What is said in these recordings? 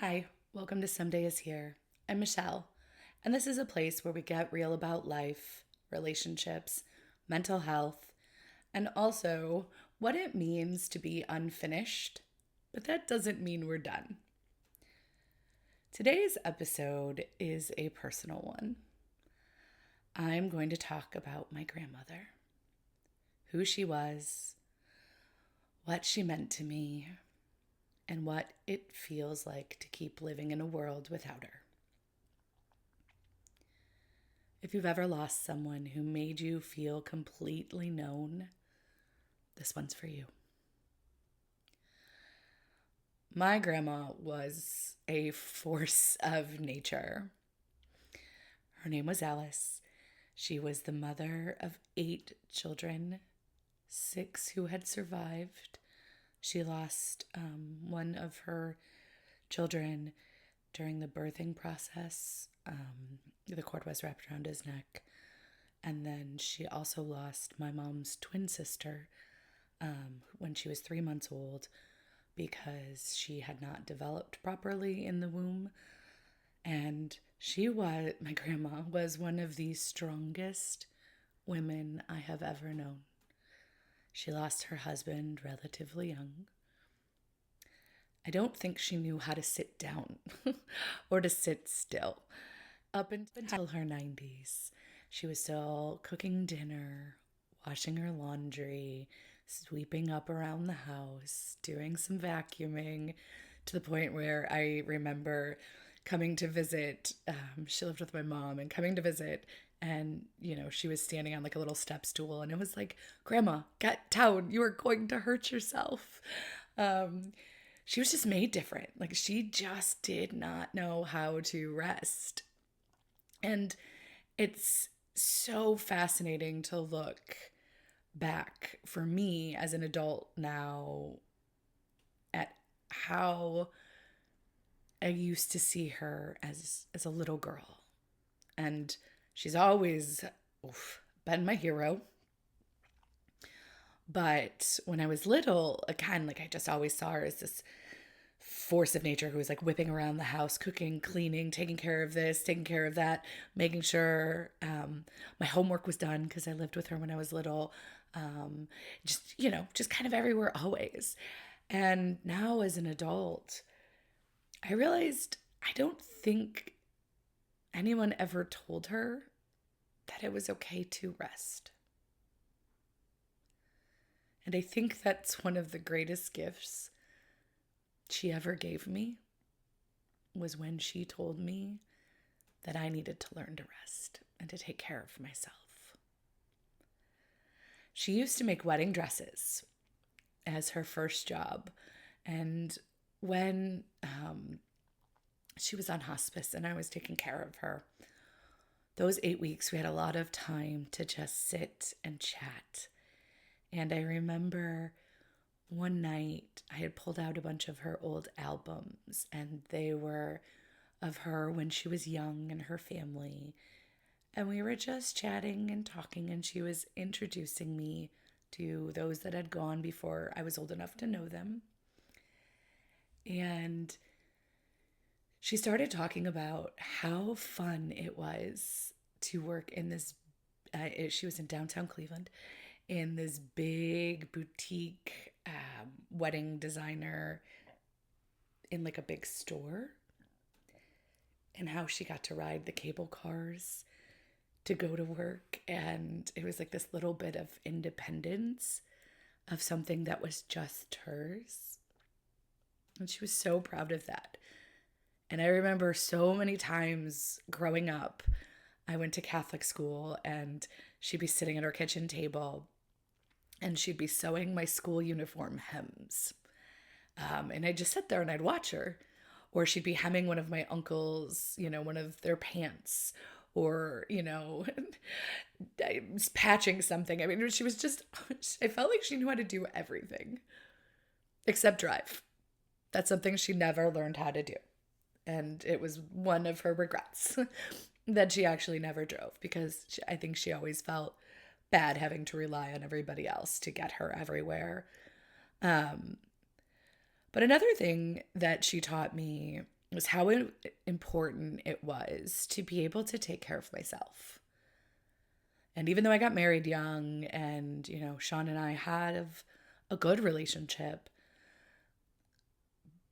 Hi, welcome to Someday is Here. I'm Michelle, and this is a place where we get real about life, relationships, mental health, and also what it means to be unfinished, but that doesn't mean we're done. Today's episode is a personal one. I'm going to talk about my grandmother, who she was, what she meant to me, and what it feels like to keep living in a world without her. If you've ever lost someone who made you feel completely known, this one's for you. My grandma was a force of nature. Her name was Alice. She was the mother of 8 children, 6 who had survived. She lost one of her children during the birthing process. The cord was wrapped around his neck. And then she also lost my mom's twin sister when she was 3 months old because she had not developed properly in the womb. And my grandma was one of the strongest women I have ever known. She lost her husband relatively young. I don't think she knew how to sit down or to sit still. Up until her 90s, she was still cooking dinner, washing her laundry, sweeping up around the house, doing some vacuuming, to the point where I remember coming to visit. She lived with my mom and coming to visit, and she was standing on like a little step stool, and it was like, "Grandma, get down! You are going to hurt yourself." She was just made different. Like, she just did not know how to rest. And it's so fascinating to look back for me as an adult now at how I used to see her as a little girl. And she's always been my hero. But when I was little, again, like, I just always saw her as this force of nature who was like whipping around the house, cooking, cleaning, taking care of this, taking care of that, making sure my homework was done because I lived with her when I was little. Just kind of everywhere always. And now as an adult, I realized I don't think anyone ever told her that it was okay to rest. And I think that's one of the greatest gifts she ever gave me, was when she told me that I needed to learn to rest and to take care of myself. She used to make wedding dresses as her first job. And when she was on hospice and I was taking care of her, those 8 weeks, we had a lot of time to just sit and chat. And I remember one night I had pulled out a bunch of her old albums, and they were of her when she was young and her family. And we were just chatting and talking, and she was introducing me to those that had gone before I was old enough to know them. And she started talking about how fun it was to work in this, she was in downtown Cleveland, in this big boutique wedding designer in like a big store, and how she got to ride the cable cars to go to work. And it was like this little bit of independence of something that was just hers. And she was so proud of that. And I remember so many times growing up, I went to Catholic school, and she'd be sitting at her kitchen table and she'd be sewing my school uniform hems. And I'd just sit there and I'd watch her. Or she'd be hemming one of my uncles, one of their pants. Or, patching something. I mean, she was just, I felt like she knew how to do everything except drive. That's something she never learned how to do. And it was one of her regrets that she actually never drove, because I think she always felt bad having to rely on everybody else to get her everywhere. But another thing that she taught me was how important it was to be able to take care of myself. And even though I got married young and, Sean and I had a good relationship,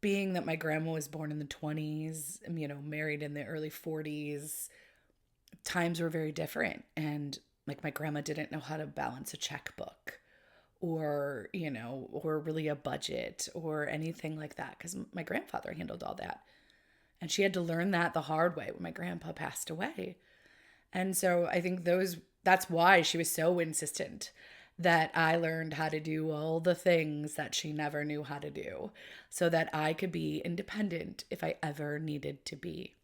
being that my grandma was born in the 20s, married in the early 40s, times were very different. And like my grandma didn't know how to balance a checkbook or really a budget or anything like that because my grandfather handled all that. And she had to learn that the hard way when my grandpa passed away. And so I think that's why she was so insistent that I learned how to do all the things that she never knew how to do so that I could be independent if I ever needed to be.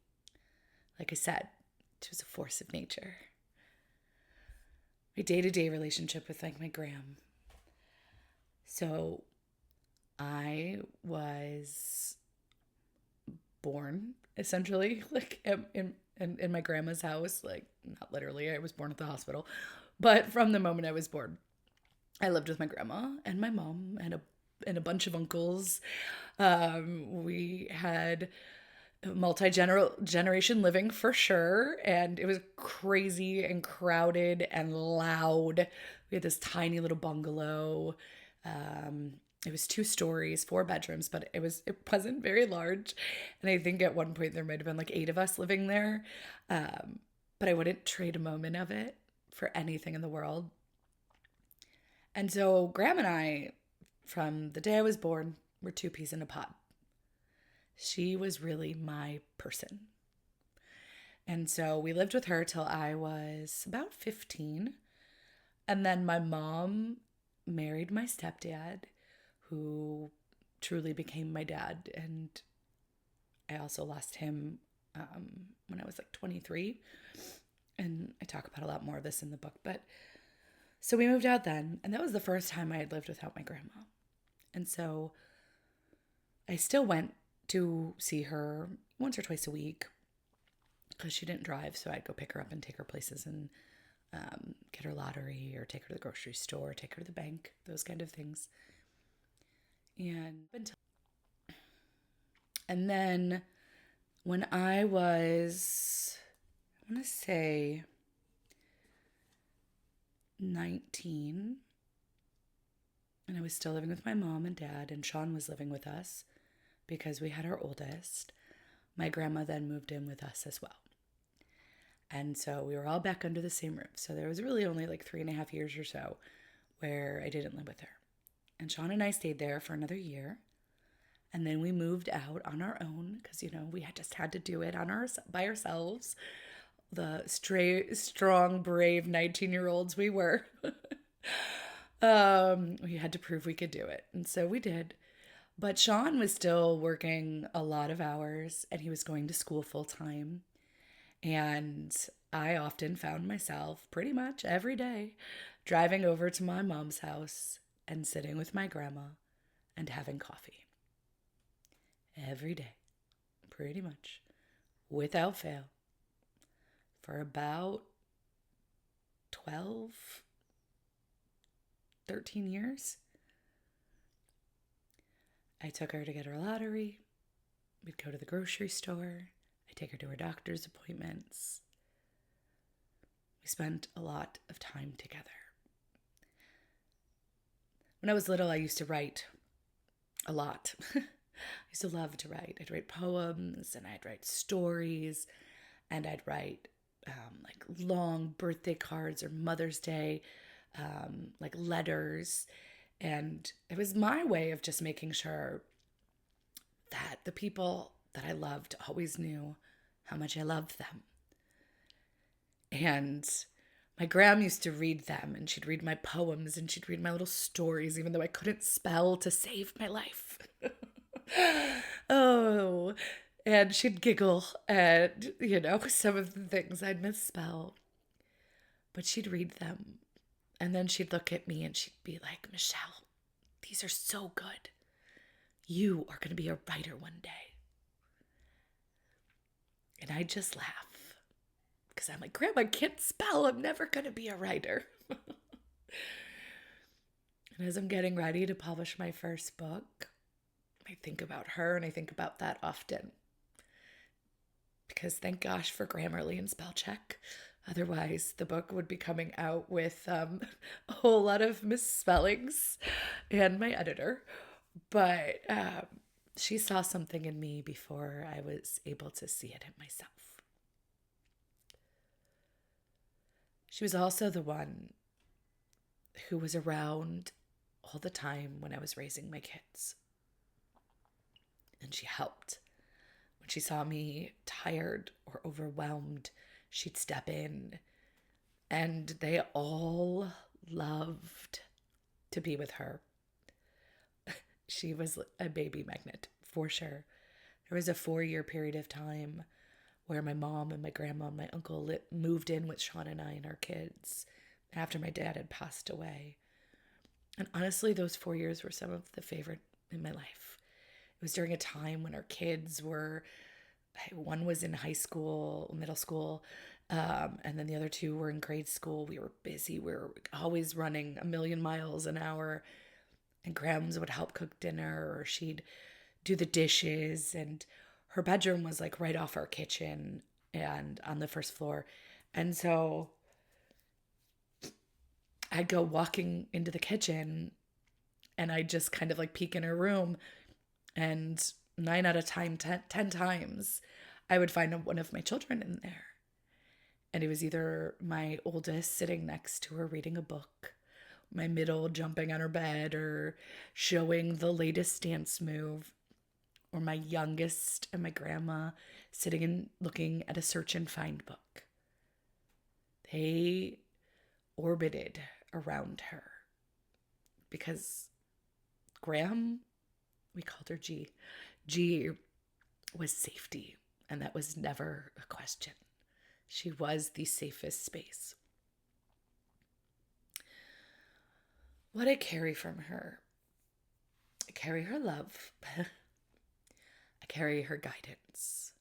Like I said, she was a force of nature. My day-to-day relationship with like my gram. So I was born essentially like in my grandma's house, like not literally, I was born at the hospital, but from the moment I was born, I lived with my grandma and my mom and a bunch of uncles. We had multi-generation living for sure, and it was crazy and crowded and loud. We had this tiny little bungalow. It was 2 stories, 4 bedrooms, but it wasn't very large. And I think at one point there might have been like 8 of us living there. But I wouldn't trade a moment of it for anything in the world. And so Graham and I, from the day I was born, were 2 peas in a pod. She was really my person. And so we lived with her till I was about 15. And then my mom married my stepdad, who truly became my dad. And I also lost him when I was like 23. And I talk about a lot more of this in the book. But so we moved out then. And that was the first time I had lived without my grandma. And so I still went to see her once or twice a week because she didn't drive. So I'd go pick her up and take her places and get her lottery or take her to the grocery store, take her to the bank, those kind of things. And then when I was, I want to say 19, and I was still living with my mom and dad, and Sean was living with us because we had our oldest, my grandma then moved in with us as well. And so we were all back under the same roof. So there was really only like 3.5 years or so where I didn't live with her. And Sean and I stayed there for another year. And then we moved out on our own because, we just had to do it by ourselves. The strong, brave 19-year-olds we were. We had to prove we could do it. And so we did. But Sean was still working a lot of hours and he was going to school full time. And I often found myself pretty much every day driving over to my mom's house and sitting with my grandma and having coffee. Every day, pretty much, without fail, for about 12, 13 years. I took her to get her lottery. We'd go to the grocery store. I'd take her to her doctor's appointments. We spent a lot of time together. When I was little, I used to write a lot. I used to love to write. I'd write poems and I'd write stories and I'd write like long birthday cards or Mother's Day, like letters. And it was my way of just making sure that the people that I loved always knew how much I loved them. And my gram used to read them, and she'd read my poems, and she'd read my little stories, even though I couldn't spell to save my life. Oh, and she'd giggle at, some of the things I'd misspell. But she'd read them, and then she'd look at me, and she'd be like, Michelle, these are so good. You are going to be a writer one day. And I'd just laugh. Because I'm like, Grandma, I can't spell. I'm never going to be a writer. And as I'm getting ready to publish my first book, I think about her and I think about that often. because thank gosh for Grammarly and spell check. Otherwise, the book would be coming out with a whole lot of misspellings and my editor. But she saw something in me before I was able to see it in myself. She was also the one who was around all the time when I was raising my kids. And she helped. When she saw me tired or overwhelmed, she'd step in. And they all loved to be with her. She was a baby magnet, for sure. There was a 4-year period of time where my mom and my grandma and my uncle moved in with Sean and I and our kids after my dad had passed away. And honestly, those 4 years were some of the favorite in my life. It was during a time when our kids were, one was in high school, middle school, and then the other two were in grade school. We were busy. We were always running a million miles an hour. And Grams would help cook dinner, or she'd do the dishes. And her bedroom was like right off our kitchen and on the first floor. And so I'd go walking into the kitchen and I'd just kind of like peek in her room. And 10 times, I would find one of my children in there. And it was either my oldest sitting next to her reading a book, my middle jumping on her bed or showing the latest dance move, or my youngest and my grandma sitting and looking at a search and find book. They orbited around her because Graham, we called her G. G was safety, and that was never a question. She was the safest space. What I carry from her, I carry her love. I carry her guidance.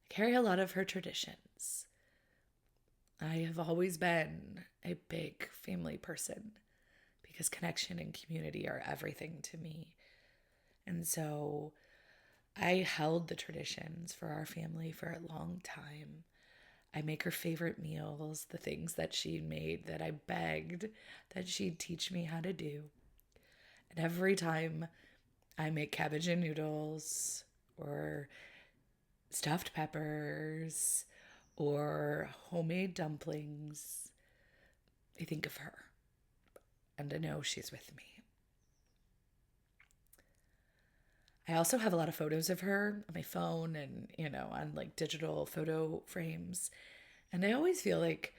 I carry a lot of her traditions. I have always been a big family person because connection and community are everything to me. And so I held the traditions for our family for a long time. I make her favorite meals, the things that she made that I begged that she'd teach me how to do. And every time I make cabbage and noodles or stuffed peppers or homemade dumplings, I think of her and I know she's with me. I also have a lot of photos of her on my phone and, on like digital photo frames. And I always feel like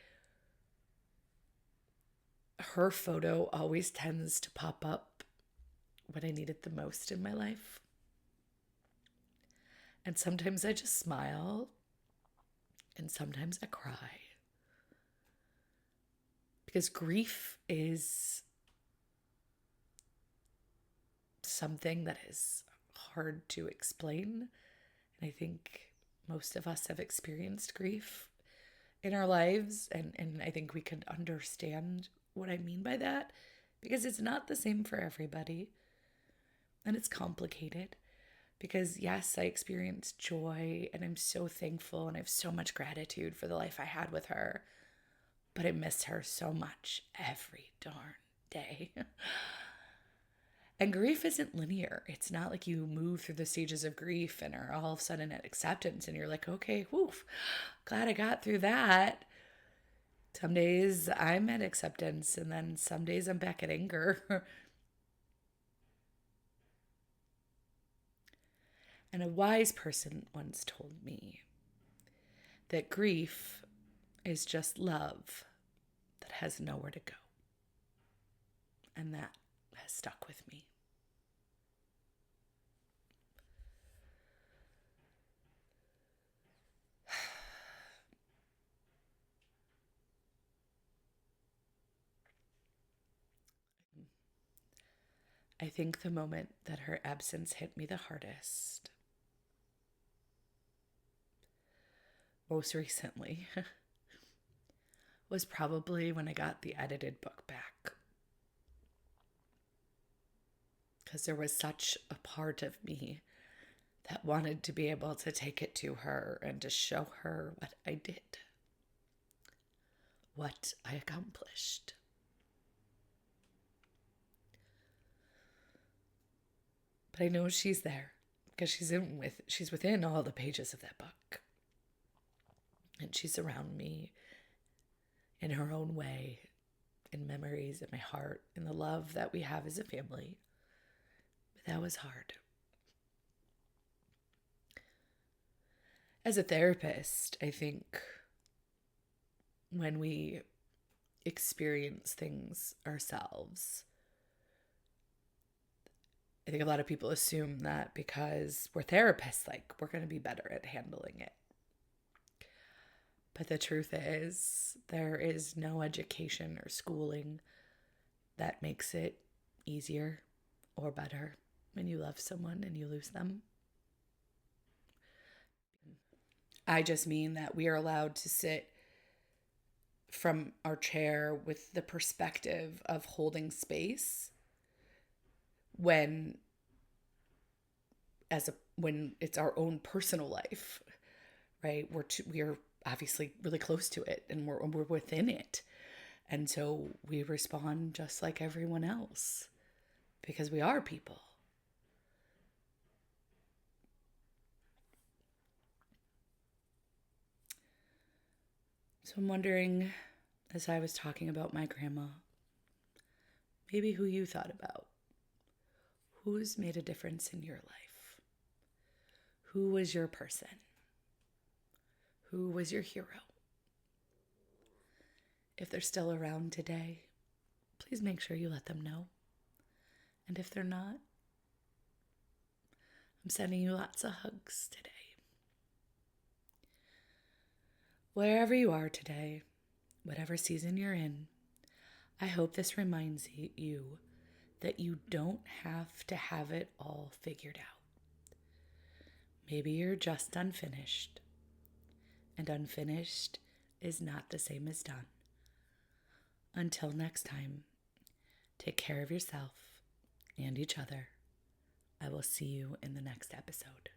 her photo always tends to pop up when I need it the most in my life. And sometimes I just smile and sometimes I cry. Because grief is something that is hard to explain. And I think most of us have experienced grief in our lives. And I think we can understand what I mean by that because it's not the same for everybody. And it's complicated because, yes, I experienced joy and I'm so thankful and I have so much gratitude for the life I had with her. But I miss her so much every darn day. And grief isn't linear. It's not like you move through the stages of grief and are all of a sudden at acceptance and you're like, okay, woof, glad I got through that. Some days I'm at acceptance and then some days I'm back at anger. And a wise person once told me that grief is just love that has nowhere to go. And that has stuck with me. I think the moment that her absence hit me the hardest, most recently, was probably when I got the edited book back. Because there was such a part of me that wanted to be able to take it to her and to show her what I did, what I accomplished. But I know she's there because she's within all the pages of that book. And she's around me in her own way, in memories, in my heart, in the love that we have as a family. But that was hard. As a therapist, I think when we experience things ourselves, I think a lot of people assume that because we're therapists, like we're going to be better at handling it. But the truth is, there is no education or schooling that makes it easier or better when you love someone and you lose them. I just mean that we are allowed to sit from our chair with the perspective of holding space when it's our own personal life, right? We are obviously really close to it, and we're within it, and so we respond just like everyone else because we are people. So I'm wondering, as I was talking about my grandma, maybe who you thought about. Who's made a difference in your life? Who was your person? Who was your hero? If they're still around today, please make sure you let them know. And if they're not, I'm sending you lots of hugs today. Wherever you are today, whatever season you're in, I hope this reminds you that you don't have to have it all figured out. Maybe you're just unfinished, and unfinished is not the same as done. Until next time, take care of yourself and each other. I will see you in the next episode.